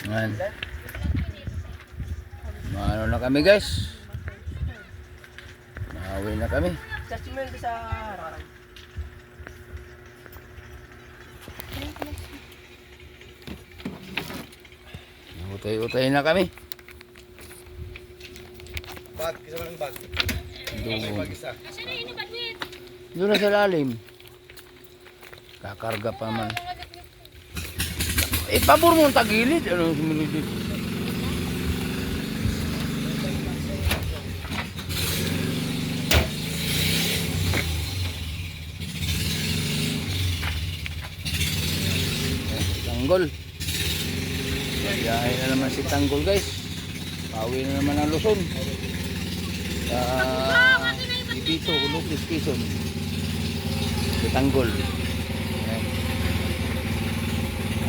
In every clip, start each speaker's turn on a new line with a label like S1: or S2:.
S1: Yan. Maano na kami guys. Nauwi na kami.
S2: Sa harap.
S1: Utay-utay na kami.
S3: Bag, isa mo ng bag. Bag isa.
S1: Doon na sa lalim. Kakarga pa man. Pabor mo ang tagilid. Ano sumunod dito? Tanggol. Biyahe na naman si Tanggol guys. Pauwi na naman ang Luzon. Dito, Ulocos, Quezon. Si Tanggol. Ayan.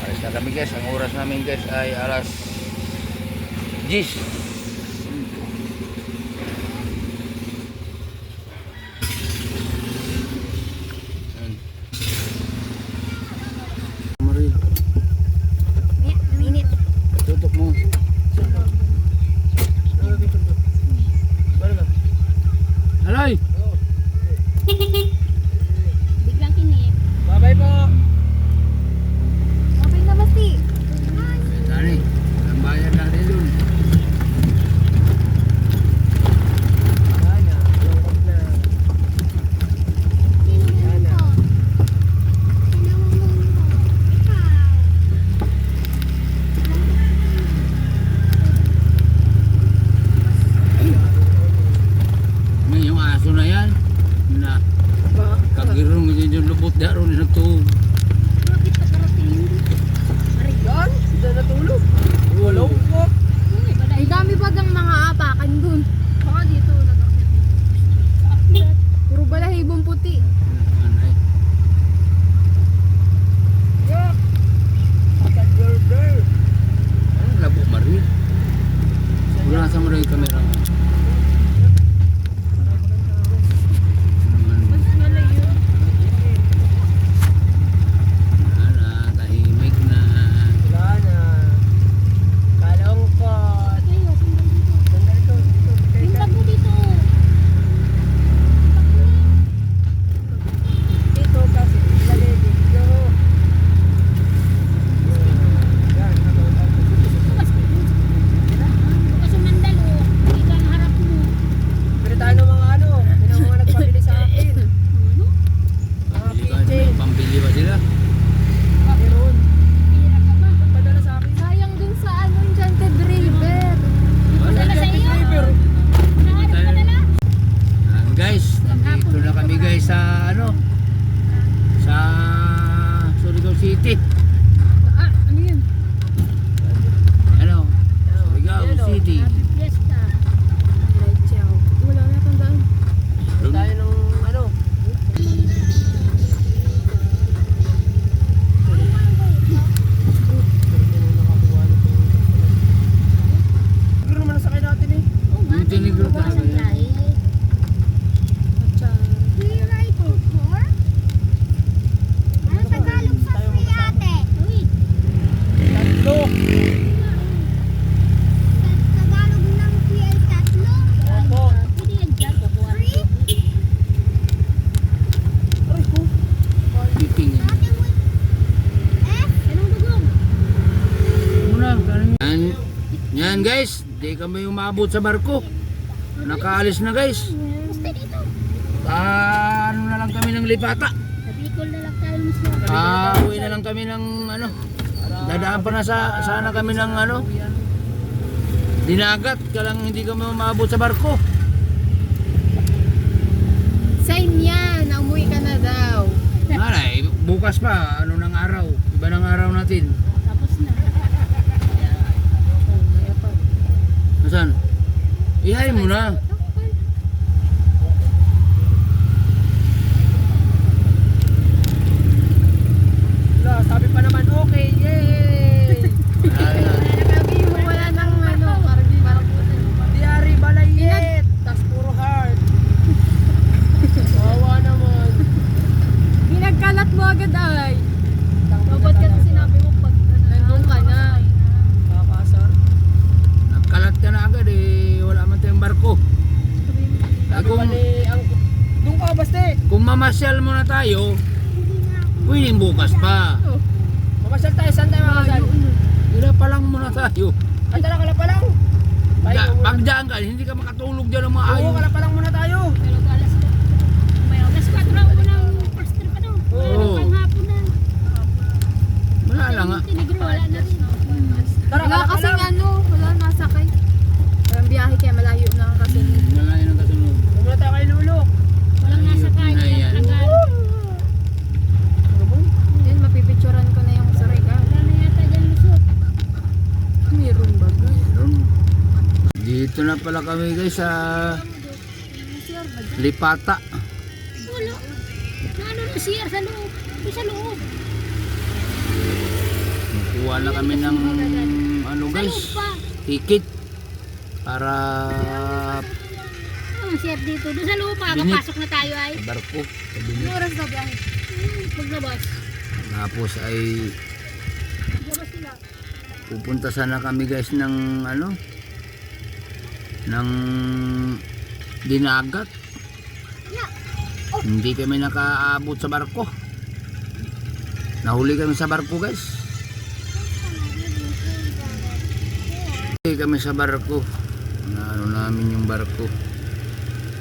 S1: Alis na kami guys. Ang oras namin guys ay alas 10. Tutok mo. Alay!
S4: Biglang kinip.
S2: Bye-bye po.
S4: Okay na basti.
S1: Dani, ang bayad natin dun.
S2: Sana, lungkot na. Sana.
S1: May yung aso na yan. Na kagirong yung lubot daron nagtuog.
S4: Bakit pagkarating?
S2: Yan, sila natulog. Lungkot.
S4: Ay dami pa ng mga apakan dun. Baka dito nag-akit. Puro balahibong puti.
S2: Yeah. Girl.
S1: Ano labo marin? Wala sa marin kamera mo.
S4: Mas malayo.
S1: Ala, tahimik na.
S2: Wala na. Kalungkot.
S4: Kayo,
S2: Ganda ito.
S4: tingnan mo dito.
S2: Dito kasi. Lali dito. Yan.
S4: Bukas yung mandalo. Dito ang harap mo.
S2: Pero tayo ng mga ano. Yun ang mga nagpabili sa akin. Mga keychain.
S1: Pambili ba sila?
S2: Meron.
S4: Hirap ka ba?
S2: Padala sa akin.
S4: Sayang dun sa ano, Enchanted River.
S1: Wala.
S4: Dala sa iyo. Nahanap ka nala?
S1: Guys, nandito na kami guys sa ano? Sa Surigao City.
S4: Ano yun?
S1: Ano? Surigao City.
S4: Happy Fiesta. Right, ciao. Wala na tandaan.
S2: Tayo ng ano. Pero naman nasakay natin eh.
S4: Oo nga,
S1: Yung tinigro
S4: bukas
S1: talaga
S4: ang
S1: yan.
S4: lahi. Ano Tagalog sa ate? Uy,
S2: Tatlo.
S4: Tagalog ng PL tatlo.
S2: Opo.
S4: Pwede yan dyan, kukuha.
S2: Aray ko.
S1: Meeting.
S4: Anong dugong?
S1: Muna, yan, yan guys, di kami umabot sa barko. Nakaalis na guys.
S4: Basta dito.
S1: Ano na lang kami ng lipata.
S4: Sa Bicol na lang tayo mismo.
S1: Uwi na lang kami ng ano. Dadaan pa na sana kami ng ano. Dinagat, kalang hindi kami umabot sa barko.
S4: Sign yan, na umuwi ka na daw.
S1: Alay, bukas pa, ano ng araw. Iba ng araw natin.
S4: Tapos na.
S1: Nasaan? Ihay mo na.
S2: Wala, sabi pa naman okay. Yay!
S4: Nagabi yung wala ng ano, parang
S2: Diary balayet. Tas puro heart. Kawawa naman.
S4: Binagkalat mo agad ay. Dapat kasi sinabi mo pag
S1: mamasyal muna tayo, pwedeng bukas pa.
S4: Oh,
S2: Mamasal tayo, saan tayo mamasal?
S1: Wala pa lang muna tayo.
S2: Ay, dala ka lang pa lang.
S1: Pag dyan ka, hindi ka makatulog dyan ng
S2: Oo,
S1: maayos.
S2: ka lang pa lang muna tayo.
S5: Pero alas 4 ako ng first trip ano.
S1: Oo.
S5: Panghapon na.
S1: Wala lang nga.
S5: Tinigro, wala na rin.
S2: Tara,
S4: wala
S2: ka lang pa
S4: kasing
S2: lang.
S4: ano, wala nasakay. Walang biyahe kaya malayo na kasi.
S1: Wala yun ang kasunod.
S2: Huwag muna tayo kay Lulo.
S5: Walang nasa kanya.
S1: Na yan.
S4: Yun, mapipicturan ko na yung sarega.
S5: Wala na yata dyan lusot.
S4: Meron ba?
S1: Meron. Dito na pala kami guys sa Lipata.
S5: Wala. Ano na siya sa loob. Ito sa loob.
S1: Kuha na kami ng ano guys, ticket para
S5: Ang siya dito. Doon sa loob.
S1: Binit.
S5: Makakapasok na tayo ay.
S1: sa barko. Sa
S4: Ano
S1: Binit.
S4: oras na biyahe?
S5: Paglabas.
S1: Tapos ay
S5: Paglabas sila.
S1: pupunta sana kami guys ng ano, ng Dinagat. Hindi kami nakaabot sa barko. Nahuli kami sa barko guys. Nahuli kami sa barko. Ano namin yung barko.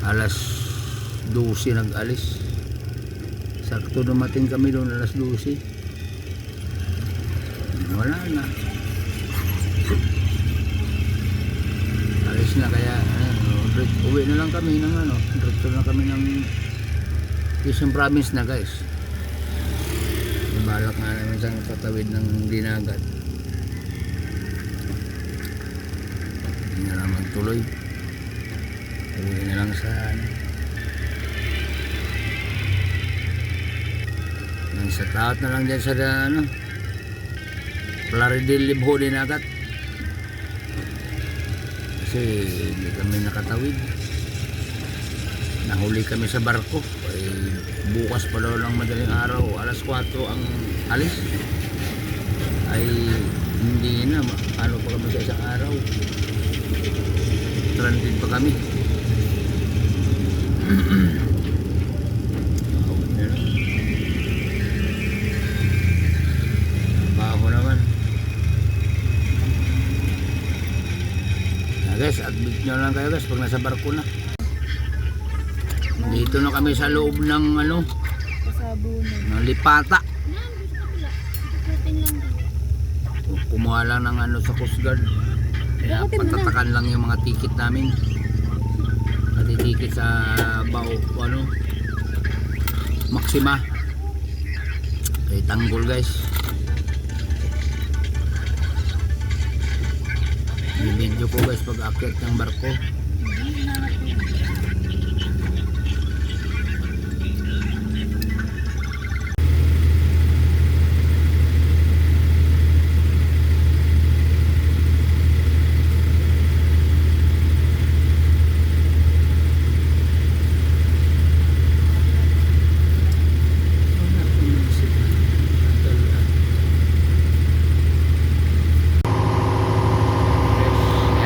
S1: Alas 12 nag-alis. Sakto dumating kami doon alas 12. Wala na. Alis na kaya uwi na lang kami ng ano, diretso na kami ng Quezon Province na guys. Balak nga namin sa patawid ng Dinagat. Hindi na lang magtuloy. Uwi na lang sa ano. Nang sa taot na lang dyan sa ano, Plaridel Libho Dinagat. Kasi hindi kami nakatawid. Nahuli kami sa barko. Ay, bukas pa daw ng madaling araw, alas 4 ang alis. Ay hindi na, ano pa kami sa isang araw. Stranded pa kami. Baho naman. Guys, update nyo lang kayo guys pag nasa barko na. Dito na kami sa loob ng ano, ng Lipata. Kumuha lang ng ano sa Coast Guard. Kaya patatakan lang yung mga ticket namin. Pati ticket sa ano, Maxima. Kay Tanggol guys. I-video ko guys pag akyat ng barko.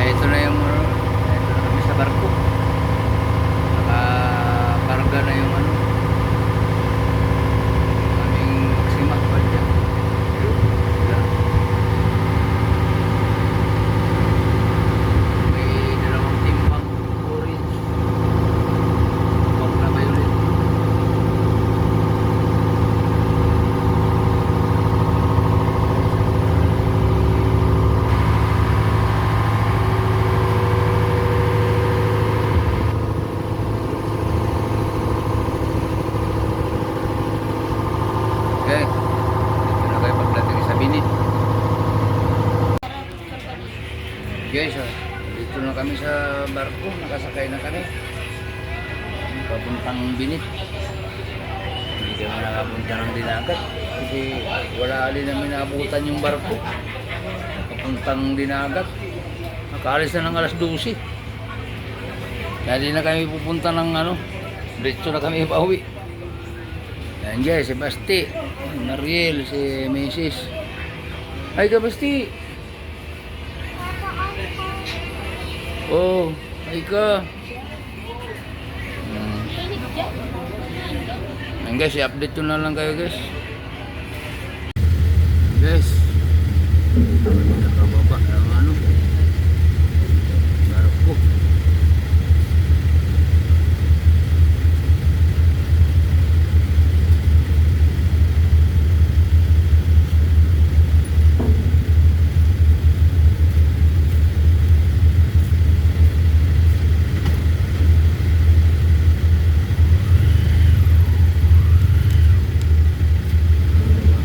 S1: Ito na yung ito na kami sa barko. Nakakarga na yung ano, aming Maxima pa dyan. May dalawang timbang orange, timbang na violet. Okay. Dito na kayo pagdating sa Binit. Guys, dito na kami sa barko. Nakasakay na kami. Papuntang Binit. Hindi kami nakapunta ng Dinagat. Kasi wala alin namin naabutan yung barko. Papuntang Dinagat. Nakaalis na ng alas 12. Kaya di na kami pupunta ng ano. Diretso na kami pauwi. Yan guys, si Basti, Mariel, si Mrs. Ay ka Basti. Oh, ay ka. May Yan guys, i-update ko na lang kayo guys. Guys, nakababa ng ano, barko.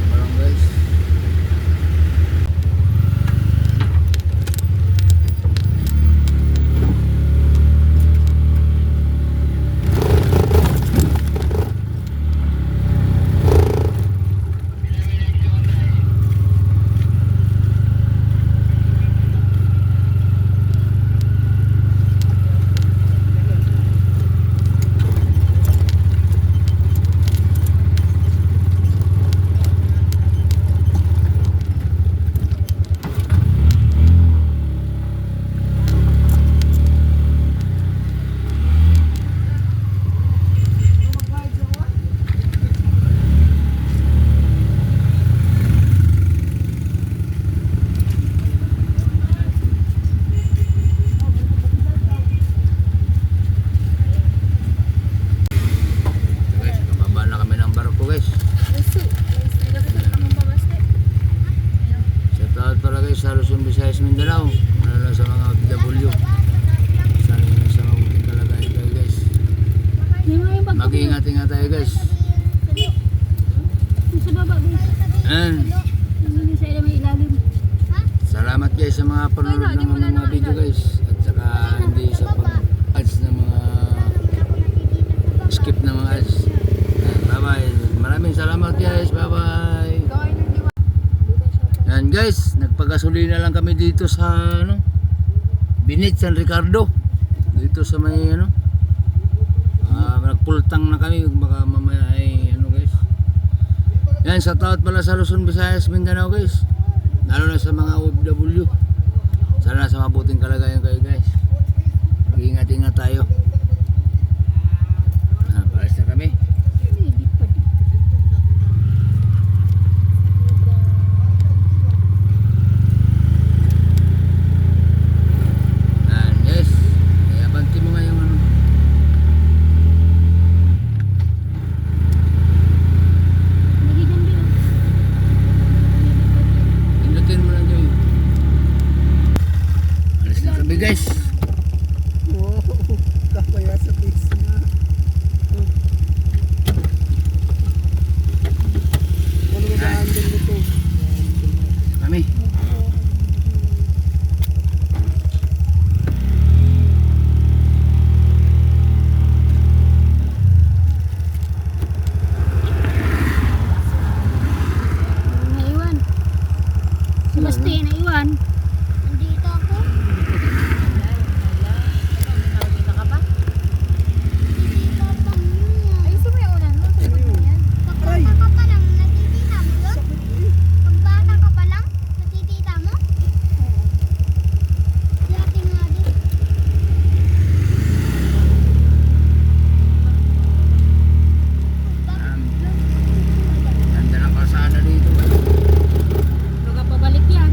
S1: Parang guys, guys, nakababa na kami ng barko guys. Shout out pala guys sa Luzon, Visayas, Mindanao. Ano na sa mga OFW. Sana yun sa mabuting kalagayan kayo guys. Mag-iingat-ingat tayo guys.
S5: Sa baba, guys.
S1: And
S5: Nandun sa ilalim, may ilalim.
S1: salamat guys sa mga panonood ng mga video guys. At saka hindi sa pag-ads ng mga skip ng mga ads. Bye bye. Maraming salamat guys. Bye bye. Yan guys, nagpagasolina lang kami dito sa ano, Binit San Ricardo. Dito sa may ano, nagpultang na kami baka mamaya ay ano guys. Yan, shout out pala sa Luzon, Visayas, Mindanao guys. Lalo na sa mga OFW. Sana sa mabuting kalagayan kayo guys. Mag-ingat-ingat tayo. Pares na kami. Yes. Kaya banti mo nga yung ano.
S5: Nagigyan din.
S1: Pindutin mo lang yun. Alis na kami guys.
S2: Oo, kakaya sa face na. Ano ba handle nito?
S1: Kami.
S5: Naiwan. Si Basti, naiwan.
S4: Nandito ako. Nakakita ka pa? Ayusin mo yung ulan mo. Sagot mo yan.
S2: Ay!
S4: Pagbata ka pa lang, nakikita mo yun? Pagbata ka pa lang, nakikita mo? Yati nga din.
S1: Ganda ng kalsada dito guys.
S5: Huwag ka pabalik yan.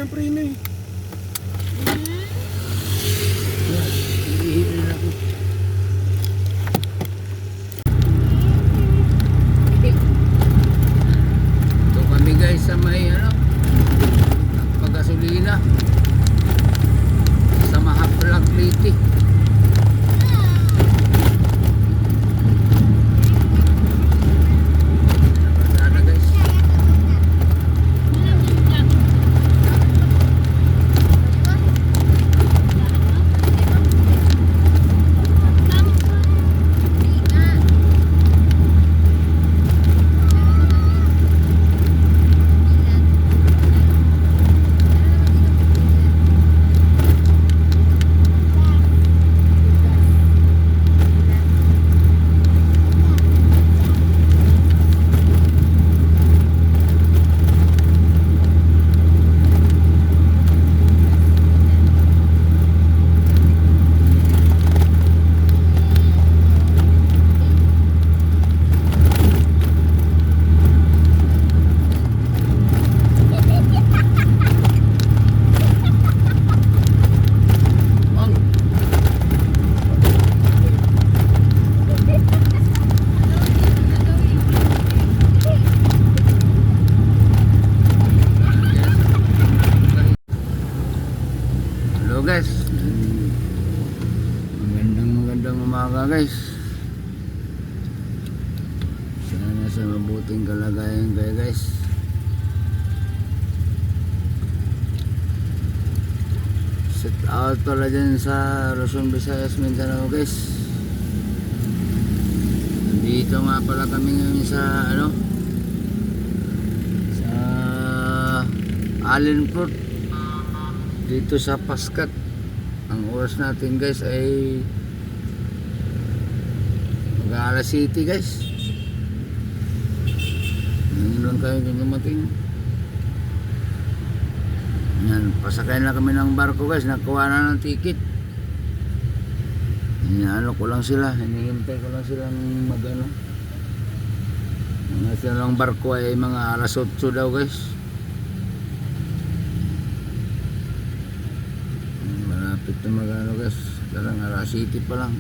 S2: ng preno eh.
S1: Hihilin ako. Ito kami guys sa may paggasolina sa Mahaplag Liti. Sana guys. Hello guys. Magandang umaga guys. Sana sa mabuting kalagayan kayo guys. Set out pala dyan sa Luzon, Visayas, Mindanao guys. Dito nga pala kami ngayon sa sa Allenport, dito sa Pascat. Ang oras natin guys ay mag-aalas City guys. Ngayon lang kayo dumating. Yan, pasakay na kami ng barko guys. Nakuha na ng ticket. Ano ko lang sila, hinihintay ko lang silang ang silang barko ay mga alas 8 daw guys. Malapit na guys, parang alas City pa lang.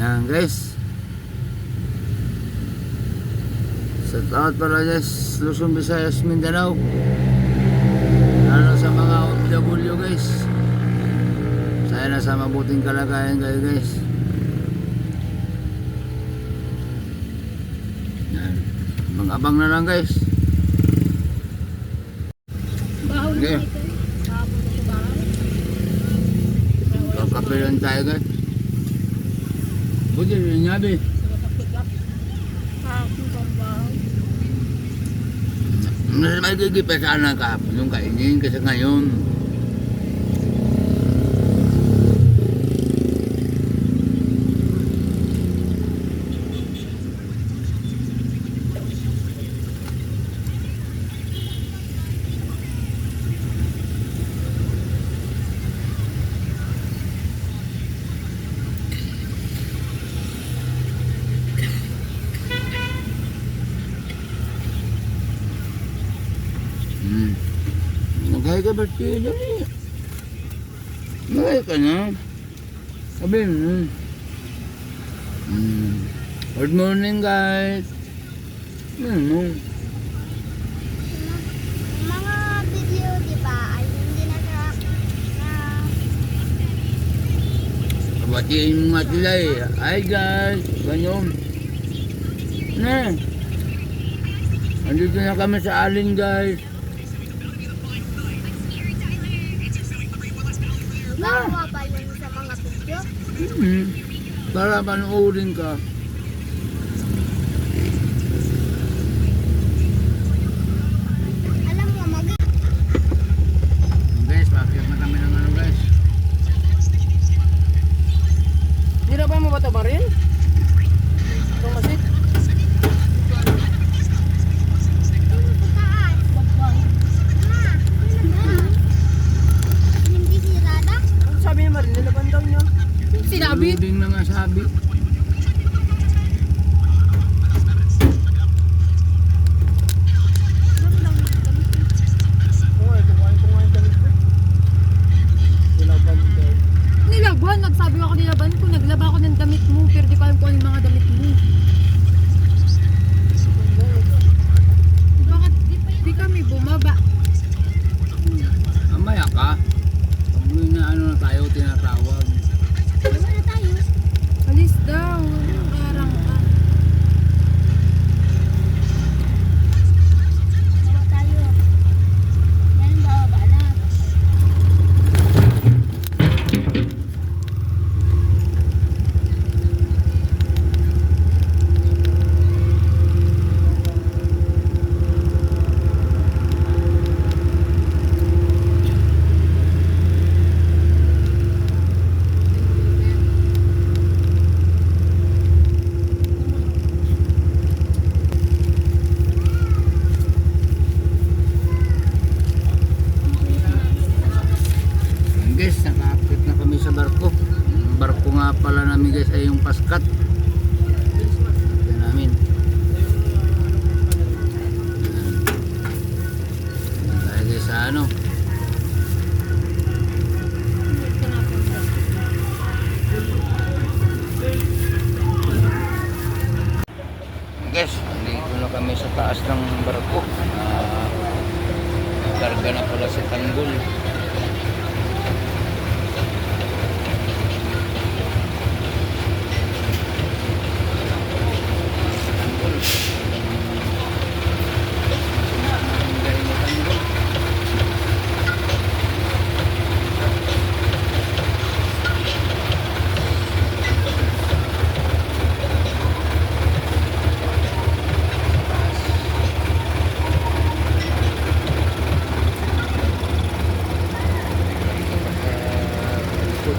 S1: Yan guys, set out pala guys, Luzon, Visayas, Mindanao. Lalo sa mga OFW guys, sana sa mabuting kalagayan kayo guys. Yan, abang na lang guys.
S5: Bahon
S1: Okay.
S5: na ito. Kahapon na sa bahay.
S1: Kape lang tayo guys. Buti rin nyabi.
S5: Kahapon pang bahay.
S1: Mas may gigipa sana kahapon yung kainin kasi ngayon. Naghay ka ba siya dyan? Naghay ka na. Sabi mo. Good morning guys. Ano?
S4: Mga video, di ba, ay hindi na
S1: Kabatiin mo nga sila eh. Hi guys. Ganyan. Na. Andito na kami sa Alin guys.
S4: Gawa ba yun sa mga video?
S1: Para panoorin ka.
S4: Alam mo,
S1: Guys, pakit na kami ng guys.
S2: Hirapan mo ba ito, Marin? Itong masit?
S4: hindi sirada?
S2: Ano sabi ni Marin? Nilaban daw niya.
S1: Sinabi? Loading na nga sabi.
S4: laban ko. Naglaba ako ng damit mo, pero di ko alam kung ano yung mga damit mo. Bakit di kami bumaba?
S1: Mamaya ka. Pag may na ano na tayo, tinatawag.
S5: Wala na tayo.
S4: Alis daw. Karang ka.
S5: Wala tayo. Yan, bababa na.
S1: Guys, nakaakit na kami sa barko. Ang barko nga pala namin guys ay yung Paskat. Ito namin. Tayo guys sa ano. Guys, nandito na kami sa taas ng barko. Karga na pala si Tanggol.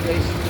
S1: Guys,